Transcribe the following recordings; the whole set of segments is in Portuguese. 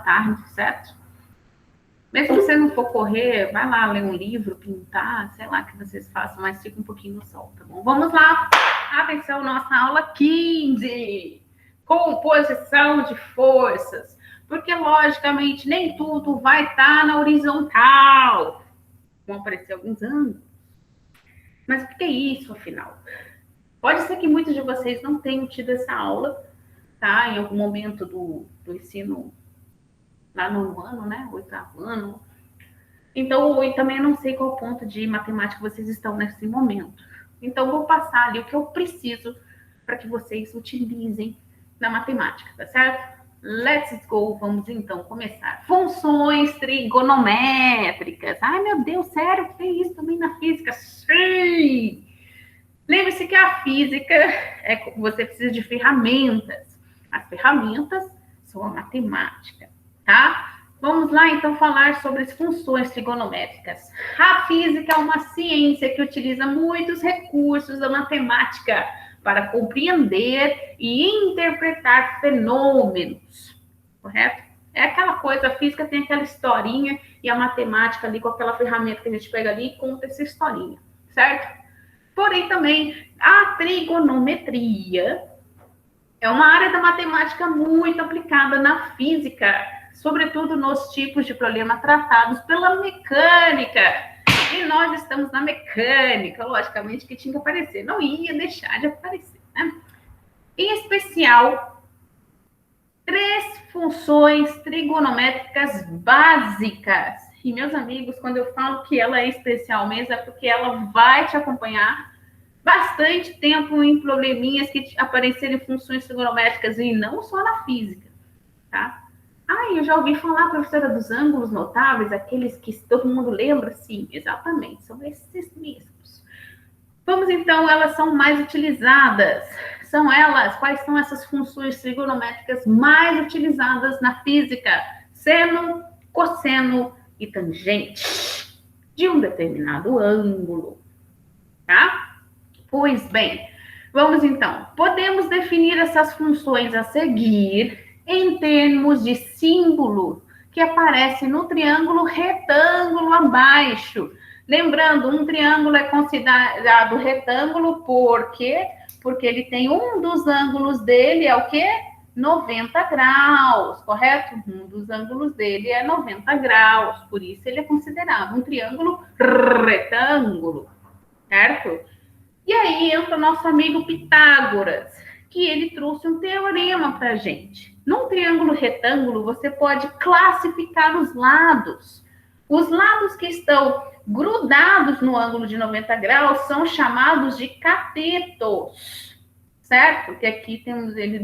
tarde, certo? Mesmo se você não for correr, vai lá ler um livro, pintar, sei lá que vocês façam, mas fica um pouquinho no sol, tá bom? Vamos lá. Atenção, nossa aula 15. Composição de forças. Porque, logicamente, nem tudo vai estar na horizontal. Vão aparecer alguns ângulos. Mas o que é isso, afinal? Pode ser que muitos de vocês não tenham tido essa aula, tá? Em algum momento do ensino, lá no ano, né? 8º ano. Então, eu também não sei qual ponto de matemática vocês estão nesse momento. Então, vou passar ali o que eu preciso para que vocês utilizem na matemática, tá certo? Let's go, vamos então começar. Funções trigonométricas. Ai, meu Deus, sério, que é isso também na física? Sim! Lembre-se que a física, você precisa de ferramentas. As ferramentas são a matemática, tá? Vamos lá, então, falar sobre as funções trigonométricas. A física é uma ciência que utiliza muitos recursos da matemática para compreender e interpretar fenômenos, correto? É aquela coisa, a física tem aquela historinha e a matemática ali com aquela ferramenta que a gente pega ali e conta essa historinha, certo? Porém, também, a trigonometria é uma área da matemática muito aplicada na física, sobretudo nos tipos de problema tratados pela mecânica. E nós estamos na mecânica, logicamente que tinha que aparecer, não ia deixar de aparecer, né? Em especial, 3 funções trigonométricas básicas. E, meus amigos, quando eu falo que ela é especial mesmo, é porque ela vai te acompanhar bastante tempo em probleminhas que aparecerem funções trigonométricas e não só na física, tá? Eu já ouvi falar, professora, dos ângulos notáveis, aqueles que todo mundo lembra? Sim, exatamente, são esses mesmos. Vamos então, elas são mais utilizadas. São elas, quais são essas funções trigonométricas mais utilizadas na física? Seno, cosseno e tangente de um determinado ângulo, tá? Pois bem, vamos então. Podemos definir essas funções a seguir em termos de símbolo que aparece no triângulo retângulo abaixo. Lembrando, um triângulo é considerado retângulo por quê? Porque ele tem um dos ângulos dele é o quê? 90 graus, correto? Um dos ângulos dele é 90 graus, por isso ele é considerado um triângulo retângulo, certo? E aí entra o nosso amigo Pitágoras, que ele trouxe um teorema para a gente. Num triângulo retângulo, você pode classificar os lados. Os lados que estão grudados no ângulo de 90 graus são chamados de catetos, certo? Que aqui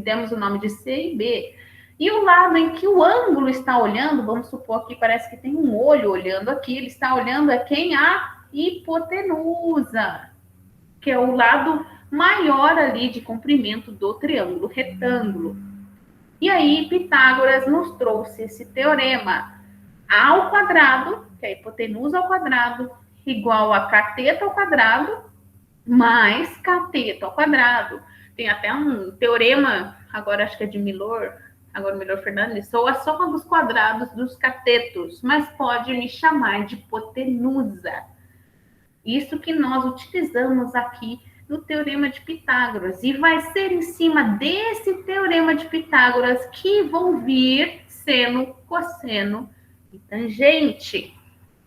demos o nome de C e B. E o lado em que o ângulo está olhando, vamos supor que parece que tem um olho olhando aqui, ele está olhando a quem? A hipotenusa, que é o lado maior ali de comprimento do triângulo retângulo. E aí, Pitágoras nos trouxe esse teorema. A ao quadrado, que é a hipotenusa ao quadrado, igual a cateto ao quadrado, mais cateto ao quadrado. Tem até um teorema, agora acho que é de Milor Fernandes, sou a soma dos quadrados dos catetos, mas pode me chamar de hipotenusa. Isso que nós utilizamos aqui no Teorema de Pitágoras. E vai ser em cima desse Teorema de Pitágoras que vão vir seno, cosseno e tangente.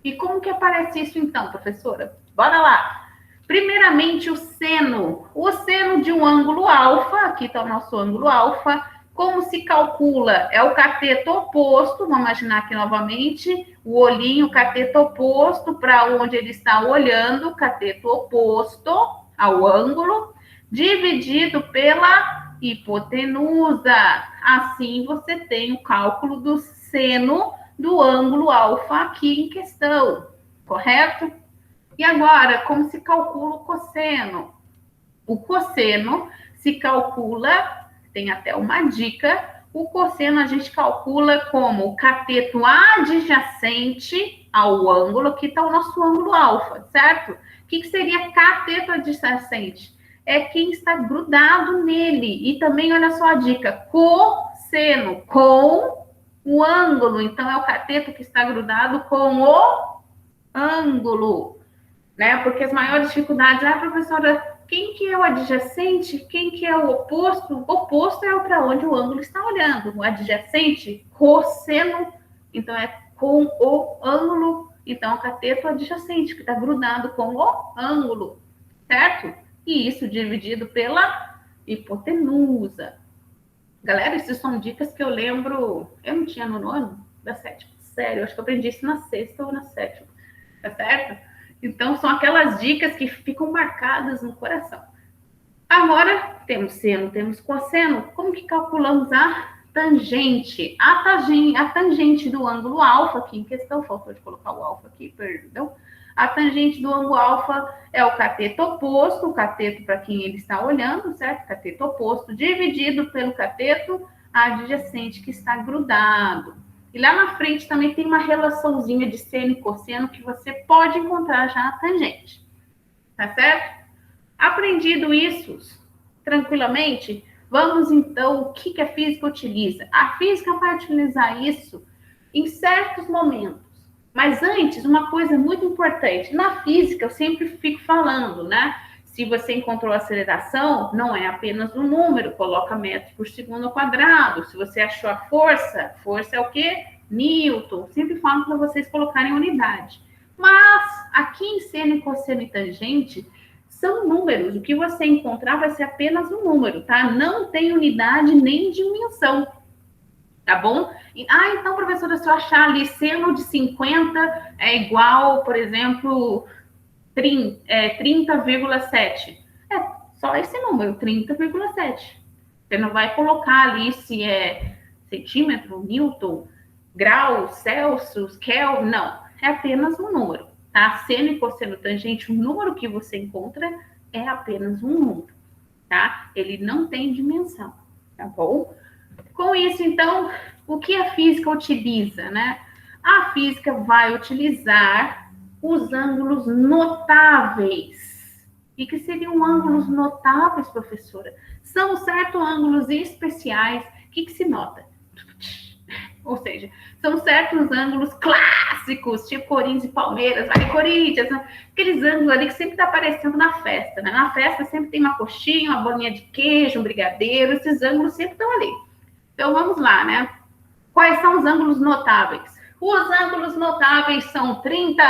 E como que aparece isso então, professora? Bora lá! Primeiramente, o seno. O seno de um ângulo alfa, aqui está o nosso ângulo alfa. Como se calcula? É o cateto oposto, vamos imaginar aqui novamente, o olhinho, o cateto oposto para onde ele está olhando, cateto oposto ao ângulo, dividido pela hipotenusa. Assim, você tem o cálculo do seno do ângulo alfa aqui em questão, correto? E agora, como se calcula o cosseno? O cosseno se calcula, tem até uma dica, o cosseno a gente calcula como o cateto adjacente ao ângulo, aqui está o nosso ângulo alfa, certo? O que seria cateto adjacente? É quem está grudado nele. E também, olha só a dica, cosseno, com O ângulo, então, é o cateto que está grudado com o ângulo, né? Porque as maiores dificuldades, professora, quem que é o adjacente? Quem que é o oposto? O oposto é para onde o ângulo está olhando. O adjacente, cosseno, então é com o ângulo. Então, o cateto adjacente, que está grudado com o ângulo, certo? E isso dividido pela hipotenusa. Galera, essas são dicas que eu lembro, eu não tinha no nono, da sétima série, eu acho que eu aprendi isso na sexta ou na sétima, tá certo? Então, são aquelas dicas que ficam marcadas no coração. Agora, temos seno, temos cosseno. Como que calculamos a tangente? A tangente do ângulo alfa, aqui em questão, faltou de colocar o alfa aqui, perdão. A tangente do ângulo alfa é o cateto oposto, o cateto para quem ele está olhando, certo? Cateto oposto dividido pelo cateto adjacente que está grudado. E lá na frente também tem uma relaçãozinha de seno e cosseno que você pode encontrar já a tangente. Tá certo? Aprendido isso tranquilamente, vamos então, o que a física utiliza? A física vai utilizar isso em certos momentos. Mas antes, uma coisa muito importante. Na física, eu sempre fico falando, né? Se você encontrou aceleração, não é apenas um número, coloca metros por segundo ao quadrado. Se você achou a força, força é o quê? Newton. Sempre falo para vocês colocarem unidade. Mas aqui em seno, cosseno e tangente, são números. O que você encontrar vai ser apenas um número, tá? Não tem unidade nem dimensão. Tá bom? Então, professora, se eu achar ali seno de 50 é igual, por exemplo, 30,7. É só esse número, 30,7. Você não vai colocar ali se é centímetro, newton, grau, Celsius, Kelvin, não. É apenas um número, tá? Seno e cosseno tangente, o número que você encontra é apenas um número, tá? Ele não tem dimensão, tá bom? Com isso, então, o que a física utiliza, né? A física vai utilizar os ângulos notáveis. O que seriam ângulos notáveis, professora? São certos ângulos especiais. O que se nota? Ou seja, são certos ângulos clássicos, tipo Corinthians e Palmeiras, vai Corinthians, né? Aqueles ângulos ali que sempre tá aparecendo na festa, né? Na festa sempre tem uma coxinha, uma bolinha de queijo, um brigadeiro, esses ângulos sempre estão ali. Então, vamos lá, né? Quais são os ângulos notáveis? Os ângulos notáveis são 30,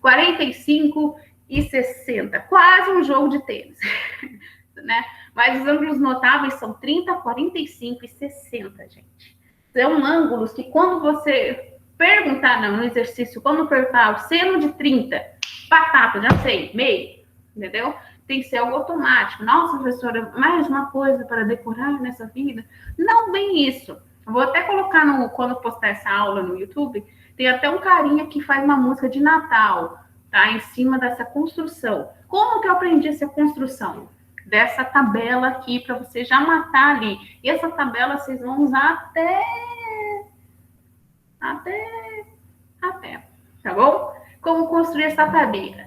45 e 60. Quase um jogo de tênis, né? Mas os ângulos notáveis são 30, 45 e 60, gente. São ângulos que quando você perguntar no exercício, quando perguntar o seno de 30, batata, já sei, meio, entendeu? Tem que ser algo automático. Nossa, professora, mais uma coisa para decorar nessa vida? Não bem isso. Vou até colocar quando postar essa aula no YouTube, tem até um carinha que faz uma música de Natal, tá? Em cima dessa construção. Como que eu aprendi essa construção? Dessa tabela aqui, para você já matar ali. E essa tabela vocês vão usar até, tá bom? Como construir essa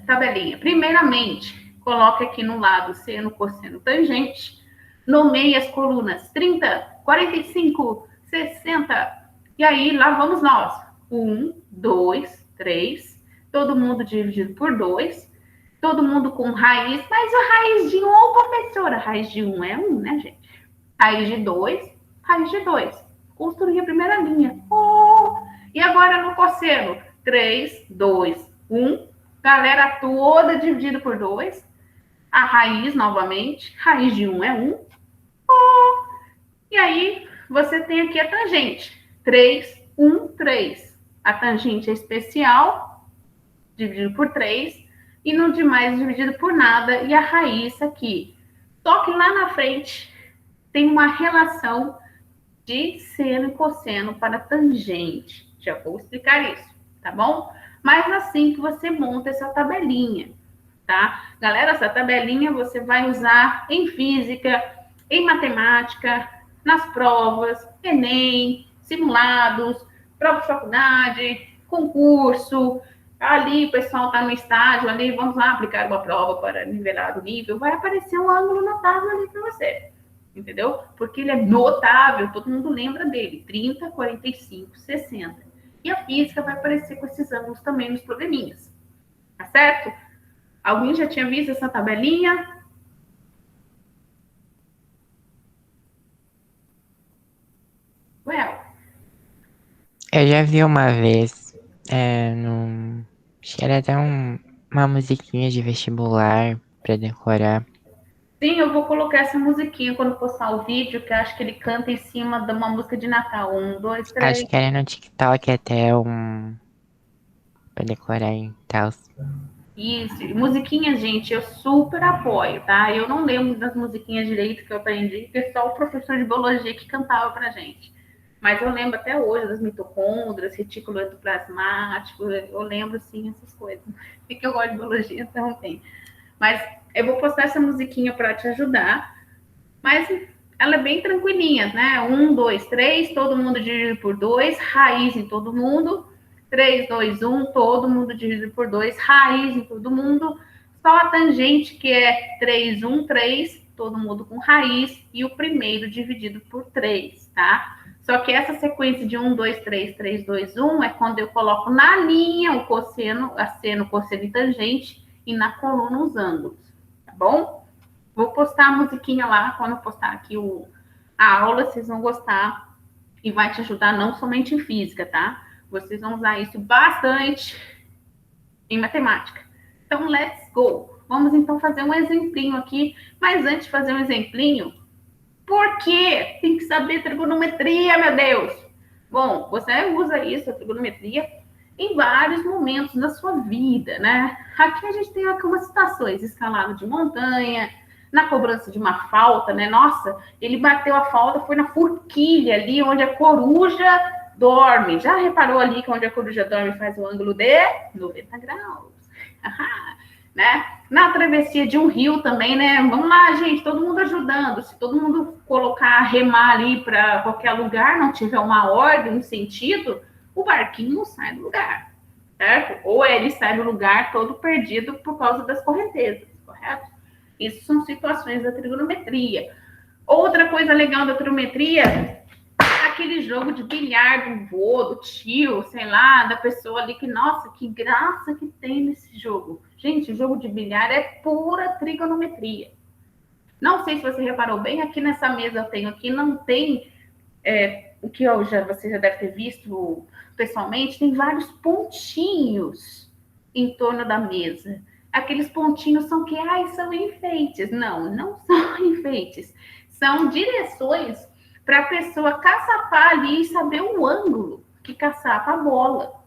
tabelinha? Primeiramente, coloque aqui no lado seno, cosseno, tangente. Nomeie as colunas 30, 45, 60. E aí, lá vamos nós. 1, 2, 3. Todo mundo dividido por 2. Todo mundo com raiz. Mas a raiz de 1, professora? Raiz de 1 é 1, né, gente? Raiz de 2, raiz de 2. Construir a primeira linha. E agora no cosseno? 3, 2, 1. Galera toda dividida por 2. A raiz, novamente. Raiz de 1 é 1. E aí, você tem aqui a tangente. 3, 1, 3. A tangente é especial, dividido por 3. E no demais, dividido por nada. E a raiz aqui. Só que lá na frente, tem uma relação de seno e cosseno para tangente. Já vou explicar isso, tá bom? Mas assim que você monta essa tabelinha, tá? Galera, essa tabelinha você vai usar em física, em matemática, nas provas, Enem, simulados, prova de faculdade, concurso. Ali o pessoal está no estágio, ali vamos lá aplicar uma prova para nivelar o nível. Vai aparecer um ângulo notável ali para você. entendeu? Porque ele é notável, todo mundo lembra dele, 30, 45, 60. E a física vai aparecer com esses ângulos também nos probleminhas, tá certo? Alguém já tinha visto essa tabelinha? Well, Eu já vi uma vez, acho que era até uma musiquinha de vestibular pra decorar. sim, eu vou colocar essa musiquinha quando postar o vídeo, que eu acho que ele canta em cima de uma música de Natal. Um, dois, Acho três. que era no TikTok até pra decorar e tal. Isso, musiquinha, gente, eu super apoio, tá? Eu não lembro das musiquinhas direito que eu aprendi, porque só o professor de biologia que cantava pra gente. Mas eu lembro até hoje das mitocôndrias, retículo endoplasmático, eu lembro sim essas coisas. E que eu gosto de biologia, então tem. Mas eu vou postar essa musiquinha para te ajudar. Mas ela é bem tranquilinha, né? Um, dois, três, todo mundo dividido por dois, raiz em todo mundo. 3, 2, 1, todo mundo dividido por dois, raiz em todo mundo. Só a tangente, que é 3, 1, 3, todo mundo com raiz. E o primeiro dividido por 3, tá? Só que essa sequência de 1, 2, 3, 3, 2, 1 é quando eu coloco na linha o cosseno, a seno, cosseno e tangente, e na coluna os ângulos, tá bom? Vou postar a musiquinha lá, quando eu postar aqui a aula, vocês vão gostar e vai te ajudar não somente em física, tá? Vocês vão usar isso bastante em matemática. Então, let's go! Vamos então fazer um exemplinho aqui, mas antes de fazer um exemplinho, por quê? Tem que saber trigonometria, meu Deus! Bom, você usa isso, a trigonometria, em vários momentos da sua vida, né? Aqui a gente tem algumas situações, escalado de montanha, na cobrança de uma falta, né? Nossa, ele bateu a falta, foi na forquilha ali onde a coruja dorme. Já reparou ali que onde a coruja dorme faz o ângulo de 90 graus? Né? Na travessia de um rio também, né? Vamos lá, gente, todo mundo ajudando. Se todo mundo colocar remar ali para qualquer lugar, não tiver uma ordem, um sentido, o barquinho não sai do lugar, certo? Ou ele sai do lugar todo perdido por causa das correntezas, correto? Isso são situações da trigonometria. Outra coisa legal da trigonometria é aquele jogo de bilhar do vô, do tio, sei lá, da pessoa ali que, nossa, que graça que tem nesse jogo. Gente, o jogo de bilhar é pura trigonometria. Não sei se você reparou bem, aqui nessa mesa eu tenho aqui, não tem o que você já deve ter visto pessoalmente, tem vários pontinhos em torno da mesa. Aqueles pontinhos são que, são enfeites. Não, não são enfeites. São direções para a pessoa caçapar ali e saber o ângulo que caçapa a bola.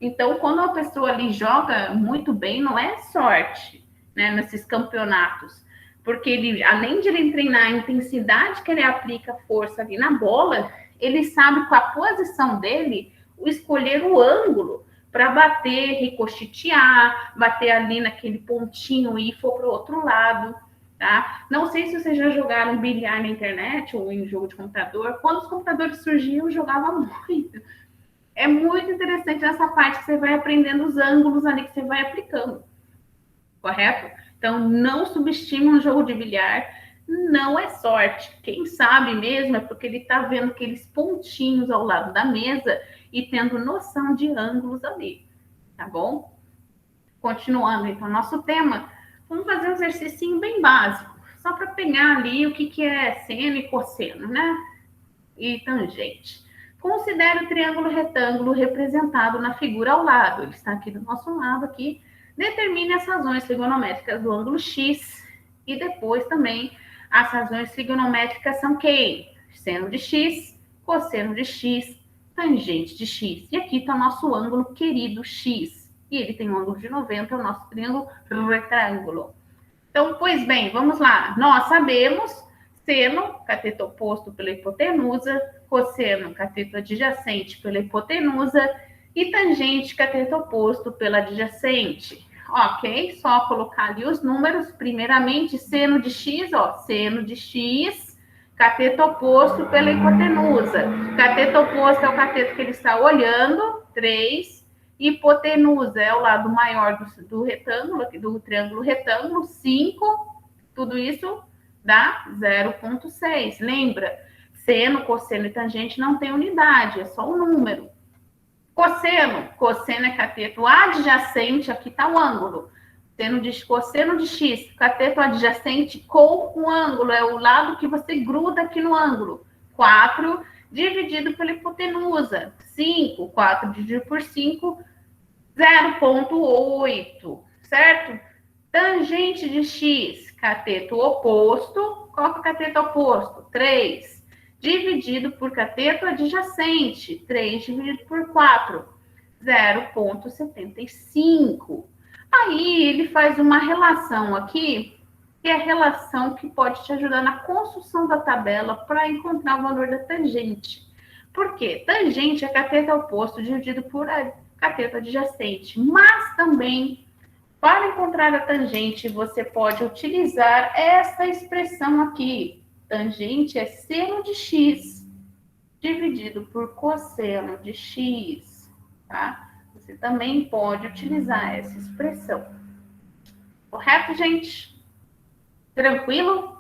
Então, quando a pessoa ali joga muito bem, não é sorte, né, nesses campeonatos. Porque ele, além de ele treinar a intensidade que ele aplica força ali na bola, ele sabe com a posição dele escolher o ângulo para bater, ricochetear, bater ali naquele pontinho e for para o outro lado. Tá? Não sei se vocês já jogaram bilhar na internet ou em jogo de computador. Quando os computadores surgiam, eu jogava muito. É muito interessante essa parte que você vai aprendendo os ângulos ali que você vai aplicando, correto? Então, não subestime um jogo de bilhar, não é sorte. Quem sabe mesmo é porque ele está vendo aqueles pontinhos ao lado da mesa e tendo noção de ângulos ali, tá bom? Continuando, então, nosso tema, vamos fazer um exercício bem básico, só para pegar ali o que é seno e cosseno, né? E tangente. Considere o triângulo retângulo representado na figura ao lado. Ele está aqui do nosso lado aqui. Determine as razões trigonométricas do ângulo X e depois também as razões trigonométricas são quem? Seno de X, cosseno de X, tangente de X. E aqui está o nosso ângulo querido X. E ele tem um ângulo de 90, é o nosso triângulo retângulo. Então, pois bem, vamos lá. Nós sabemos seno, cateto oposto pela hipotenusa, cosseno, cateto adjacente pela hipotenusa e tangente, cateto oposto pela adjacente. Ok? Só colocar ali os números. Primeiramente, seno de x, ó, seno de x, cateto oposto pela hipotenusa. Cateto oposto é o cateto que ele está olhando, 3. Hipotenusa é o lado maior do retângulo, do triângulo retângulo, 5. Tudo isso dá 0,6. Lembra? Seno, cosseno e tangente não tem unidade, é só o número. Cosseno é cateto adjacente, aqui está o ângulo. Cosseno de x, cateto adjacente com o ângulo, é o lado que você gruda aqui no ângulo. 4 dividido pela hipotenusa. 5, 4 dividido por 5, 0,8, certo? Tangente de x, cateto oposto. Qual que é o cateto oposto? 3. Dividido por cateto adjacente. 3 dividido por 4. 0,75. Aí ele faz uma relação aqui, que é a relação que pode te ajudar na construção da tabela para encontrar o valor da tangente. Por quê? Tangente é cateto oposto dividido por cateto adjacente. Mas também, para encontrar a tangente, você pode utilizar essa expressão aqui. Tangente é seno de x dividido por cosseno de x, tá? Você também pode utilizar essa expressão. Correto, gente? Tranquilo?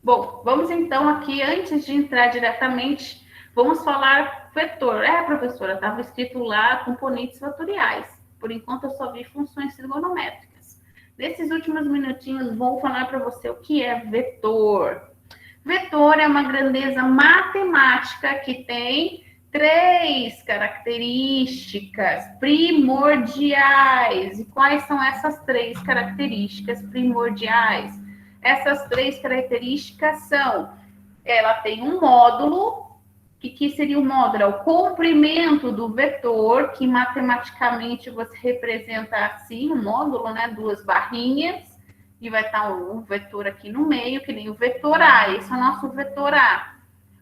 Bom, vamos então aqui, antes de entrar diretamente, vamos falar vetor. Professora, estava escrito lá componentes fatoriais. Por enquanto, eu só vi funções trigonométricas. Nesses últimos minutinhos, vou falar para você o que é vetor. Vetor é uma grandeza matemática que tem 3 características primordiais. E quais são essas 3 características primordiais? Essas 3 características são: ela tem um módulo. O que seria o módulo? É o comprimento do vetor, que matematicamente você representa assim, o módulo, né? 2 barrinhas. E vai estar o vetor aqui no meio, que nem o vetor A. Esse é o nosso vetor A.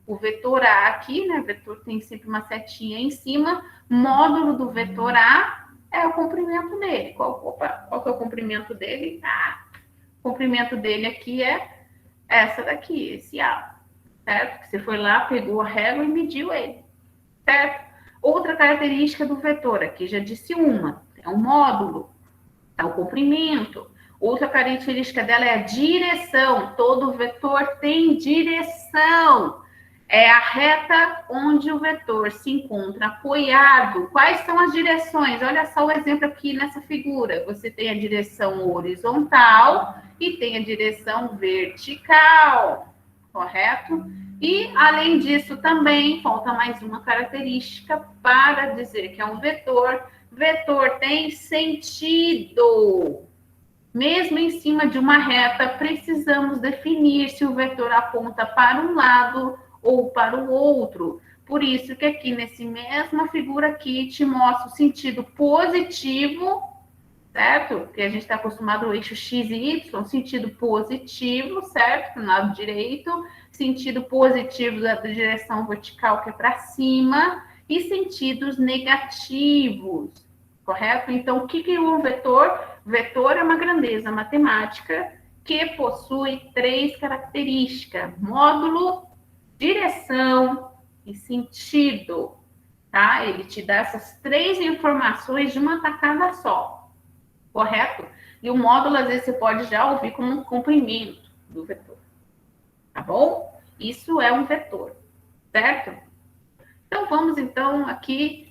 O vetor A aqui, né? O vetor tem sempre uma setinha em cima. Módulo do vetor A é o comprimento dele. Qual que é o comprimento dele? O comprimento dele aqui é essa daqui, esse A. Certo? Que você foi lá, pegou a régua e mediu ele. Certo? Outra característica do vetor, aqui já disse uma. É o módulo, é o comprimento. Outra característica dela é a direção. Todo vetor tem direção. É a reta onde o vetor se encontra apoiado. Quais são as direções? Olha só o exemplo aqui nessa figura. Você tem a direção horizontal e tem a direção vertical, correto? E, além disso, também falta mais uma característica para dizer que é um vetor. Vetor tem sentido. Mesmo em cima de uma reta, precisamos definir se o vetor aponta para um lado ou para o outro. Por isso que aqui, nessa mesma figura aqui, te mostra o sentido positivo, certo? Porque a gente está acostumado ao eixo X e Y, sentido positivo, certo? Para o lado direito. Sentido positivo da direção vertical, que é para cima. E sentidos negativos, correto? Então, o que é um vetor? Vetor é uma grandeza matemática que possui 3 características: módulo, direção e sentido, tá? Ele te dá essas 3 informações de uma tacada só, correto? E o módulo, às vezes, você pode já ouvir como um comprimento do vetor, tá bom? Isso é um vetor, certo? Então, vamos, então, aqui.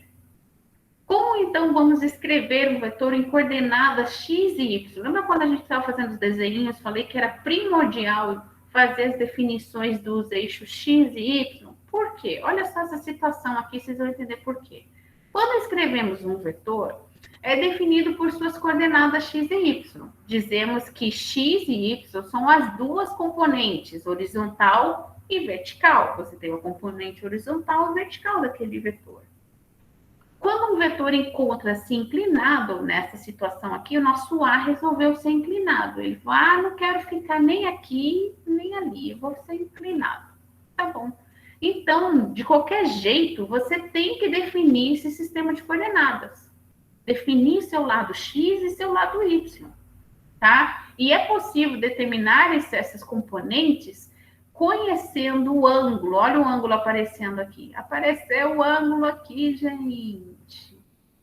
Como, então, vamos escrever um vetor em coordenadas x e y? Lembra quando a gente estava fazendo os desenhos, falei que era primordial fazer as definições dos eixos x e y? Por quê? Olha só essa situação aqui, vocês vão entender por quê. Quando escrevemos um vetor, é definido por suas coordenadas x e y. Dizemos que x e y são as 2 componentes, horizontal e vertical. Você tem uma componente horizontal e vertical daquele vetor. Quando um vetor encontra-se inclinado, nessa situação aqui, o nosso A resolveu ser inclinado. Ele falou, não quero ficar nem aqui, nem ali, eu vou ser inclinado. Tá bom. Então, de qualquer jeito, você tem que definir esse sistema de coordenadas. Definir seu lado X e seu lado Y, tá? E é possível determinar essas componentes conhecendo o ângulo. Olha o ângulo aparecendo aqui. Apareceu o ângulo aqui, gente.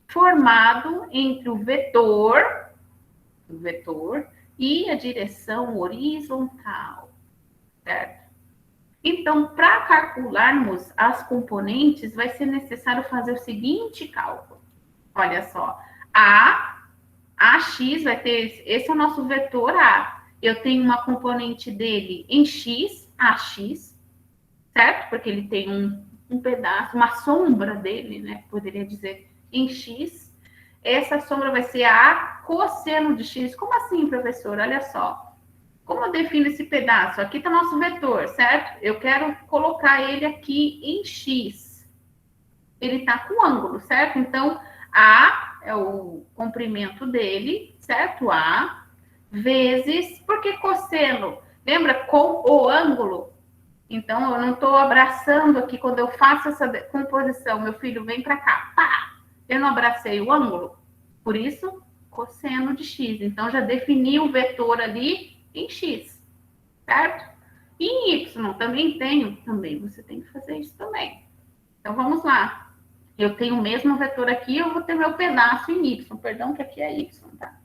formado entre o vetor e a direção horizontal, certo? Então, para calcularmos as componentes, vai ser necessário fazer o seguinte cálculo. Olha só, AX vai ter, esse é o nosso vetor A. Eu tenho uma componente dele em X, AX, certo? Porque ele tem um pedaço, uma sombra dele, né? Poderia dizer em X. Essa sombra vai ser a cosseno de X. Como assim, professor? Olha só. Como eu defino esse pedaço? Aqui está nosso vetor, certo? Eu quero colocar ele aqui em X. Ele está com ângulo, certo? Então, A é o comprimento dele, certo? A vezes, porque cosseno? Lembra? Com o ângulo. Então, eu não estou abraçando aqui quando eu faço essa composição. Meu filho vem para cá, pá! Eu não abracei o ângulo. Por isso, cosseno de x. Então, já defini o vetor ali em x, certo? E em y também tenho, também você tem que fazer isso também. Então, vamos lá. Eu tenho o mesmo vetor aqui, eu vou ter meu pedaço em y. Perdão que aqui é y, tá?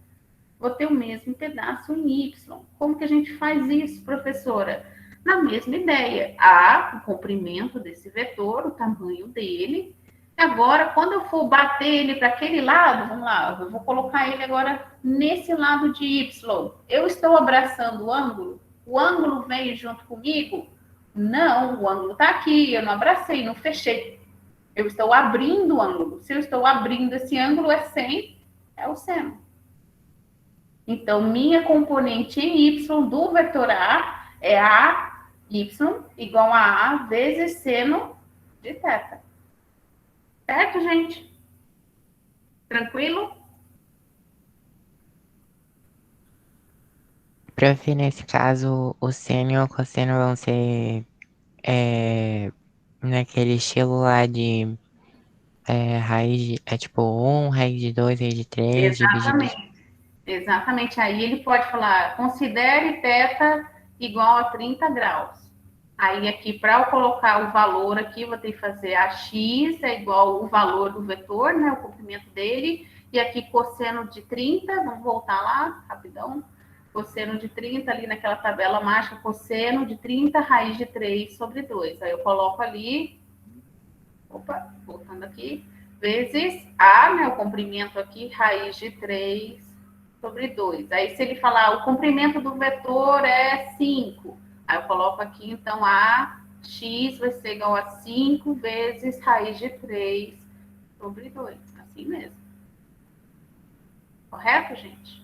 Vou ter o mesmo pedaço em y. Como que a gente faz isso, professora? Na mesma ideia. A, o comprimento desse vetor, o tamanho dele. Agora, quando eu for bater ele para aquele lado, vamos lá, eu vou colocar ele agora nesse lado de y. Eu estou abraçando o ângulo? O ângulo veio junto comigo? Não, o ângulo está aqui, eu não abracei, não fechei. Eu estou abrindo o ângulo. Se eu estou abrindo esse ângulo, é 100, é o seno. Então, minha componente em y do vetor A é a y igual a A vezes seno de θ. Certo, gente? Tranquilo? Prof, nesse caso, o seno e o cosseno vão ser naquele estilo lá de raiz de, tipo 1, raiz de 2, raiz de 3, dividido. Exatamente. Exatamente. Aí ele pode falar, considere θ igual a 30 graus. Aí aqui, para eu colocar o valor aqui, vou ter que fazer a x é igual o valor do vetor, né, o comprimento dele. E aqui, cosseno de 30, vamos voltar lá, rapidão. Cosseno de 30, ali naquela tabela mágica, cosseno de 30, raiz de 3 sobre 2. Aí eu coloco ali, opa, voltando aqui, vezes A, né, o comprimento aqui, raiz de 3 sobre 2. Aí, se ele falar, o comprimento do vetor é 5, aí eu coloco aqui, então, a x vai ser igual a 5 vezes raiz de 3 sobre 2. Assim mesmo. Correto, gente?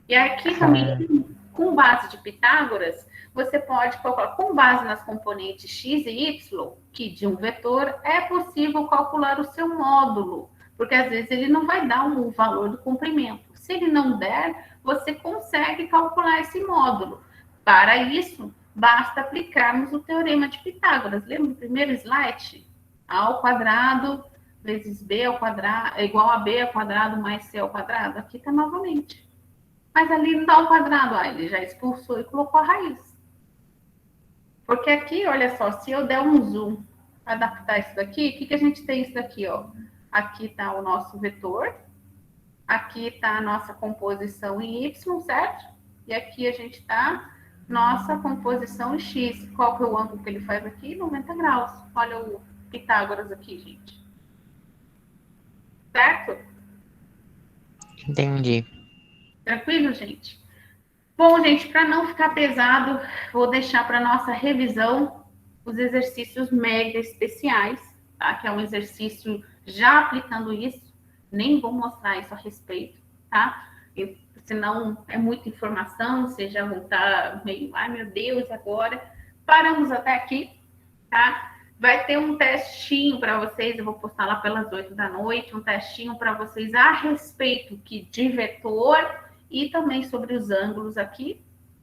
E aqui Ah, também, com base de Pitágoras, você pode colocar, com base nas componentes x e y, que de um vetor, é possível calcular o seu módulo, porque às vezes ele não vai dar o valor do comprimento. Se ele não der, você consegue calcular esse módulo. Para isso, basta aplicarmos o teorema de Pitágoras. Lembra do primeiro slide? A ao quadrado vezes b ao quadrado é igual a b ao quadrado mais c ao quadrado. Aqui está novamente. Mas ali não dá o quadrado, ele já expulsou e colocou a raiz. Porque aqui, olha só, se eu der um zoom para adaptar isso daqui, o que a gente tem isso daqui, ó? Aqui está o nosso vetor, aqui está a nossa composição em y, certo? E aqui a gente está nossa composição em x. Qual que é o ângulo que ele faz aqui? 90 graus. Olha o Pitágoras aqui, gente. Certo? entendi. Tranquilo, gente? Bom, gente, para não ficar pesado, vou deixar para nossa revisão os exercícios mega especiais, tá? Que é um exercício já aplicando isso, nem vou mostrar isso a respeito, tá? Senão é muita informação, vocês já vão estar meio, ai meu Deus, agora. Paramos até aqui, tá? Vai ter um testinho para vocês, eu vou postar lá pelas 8 da noite, um testinho para vocês a respeito de vetor e também sobre os ângulos aqui,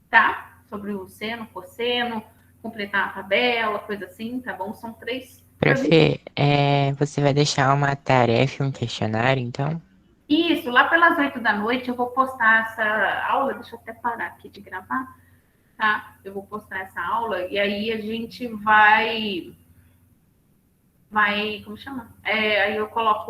tá? Sobre o seno, cosseno, completar a tabela, coisa assim, tá bom? São 3 Prof, perguntas. você vai deixar uma tarefa, um questionário, então? Isso, lá pelas 8 da noite eu vou postar essa aula, deixa eu até parar aqui de gravar, tá? Eu vou postar essa aula e aí a gente vai, como chama? Aí eu coloco